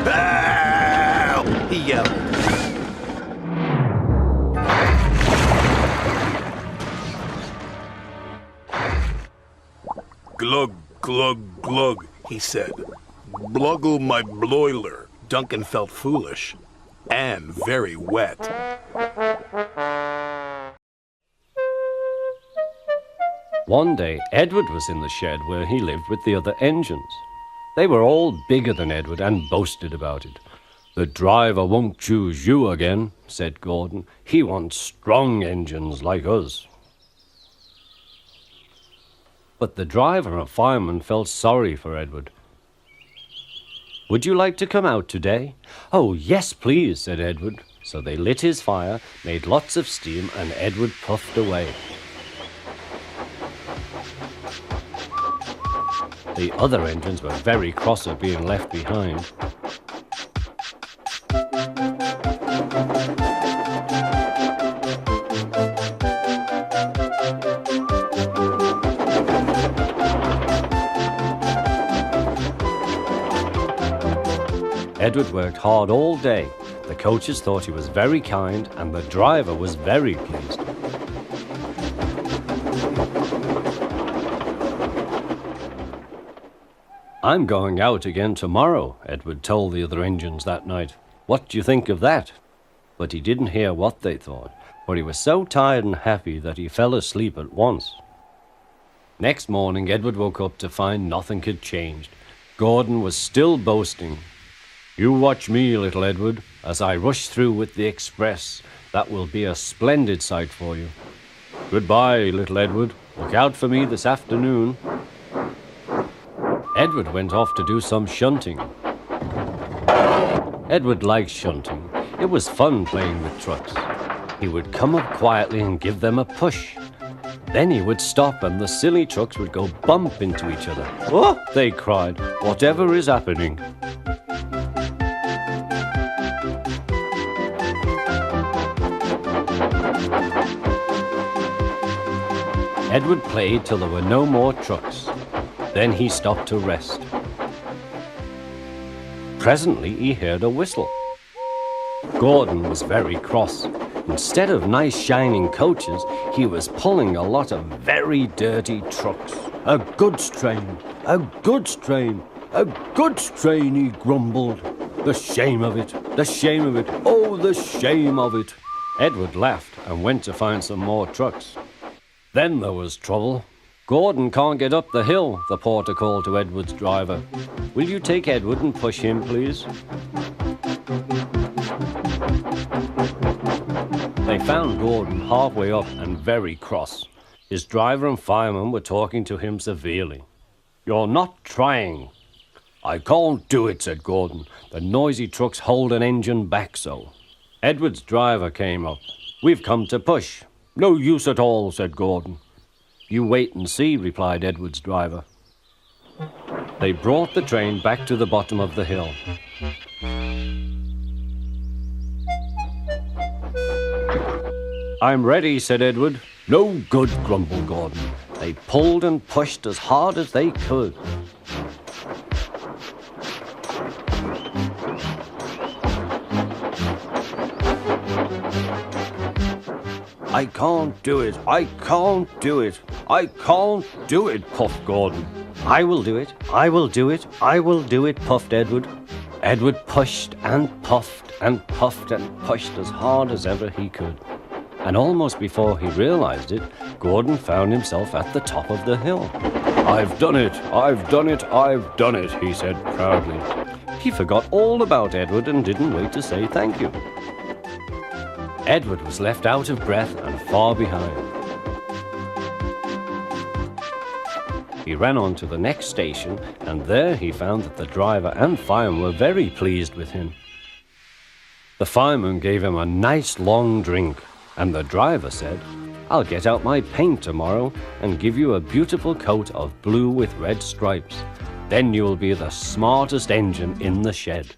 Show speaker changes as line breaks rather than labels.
Help! He yelled. Glug, glug, glug, he said. Bluggle my bloiler. Duncan felt foolish and very wet.
One day, Edward was in the shed where he lived with the other engines. They were all bigger than Edward and boasted about it. "The driver won't choose you again," said Gordon. "He wants strong engines like us." But the driver and fireman felt sorry for Edward. "Would you like to come out today?" "Oh, yes, please," said Edward. So they lit his fire, made lots of steam, and Edward puffed away. The other engines were very cross at being left behind. Edward worked hard all day. The coaches thought he was very kind, and the driver was very pleased. "I'm going out again tomorrow," Edward told the other engines that night. "What do you think of that?" But he didn't hear what they thought, for he was so tired and happy that he fell asleep at once. Next morning, Edward woke up to find nothing had changed. Gordon was still boasting. "You watch me, little Edward, as I rush through with the express. That will be a splendid sight for you. Goodbye, little Edward. Look out for me this afternoon." Edward went off to do some shunting. Edward liked shunting. It was fun playing with trucks. He would come up quietly and give them a push. Then he would stop and the silly trucks would go bump into each other. "Oh!" they cried. "Whatever is happening?" Edward played till there were no more trucks. Then he stopped to rest. Presently he heard a whistle. Gordon was very cross. Instead of nice shining coaches, he was pulling a lot of very dirty trucks. "A goods train, a goods train, a goods train," he grumbled. "The shame of it, the shame of it, oh, the shame of it." Edward laughed and went to find some more trucks. Then there was trouble. "Gordon can't get up the hill," the porter called to Edward's driver. "Will you take Edward and push him, please?" They found Gordon halfway up and very cross. His driver and fireman were talking to him severely. "You're not trying." "I can't do it," said Gordon. "The noisy trucks hold an engine back so." Edward's driver came up. "We've come to push." "No use at all," said Gordon. "You wait and see," replied Edward's driver. They brought the train back to the bottom of the hill. "I'm ready," said Edward. "No good," grumbled Gordon. They pulled and pushed as hard as they could. "I can't do it, I can't do it, I can't do it," puffed Gordon. "I will do it, I will do it, I will do it," puffed Edward. Edward pushed and puffed and puffed and pushed as hard as ever he could. And almost before he realized it, Gordon found himself at the top of the hill. "I've done it, I've done it, I've done it," he said proudly. He forgot all about Edward and didn't wait to say thank you. Edward was left out of breath and far behind. He ran on to the next station, and there he found that the driver and fireman were very pleased with him. The fireman gave him a nice long drink, and the driver said, "I'll get out my paint tomorrow and give you a beautiful coat of blue with red stripes. Then you will be the smartest engine in the shed."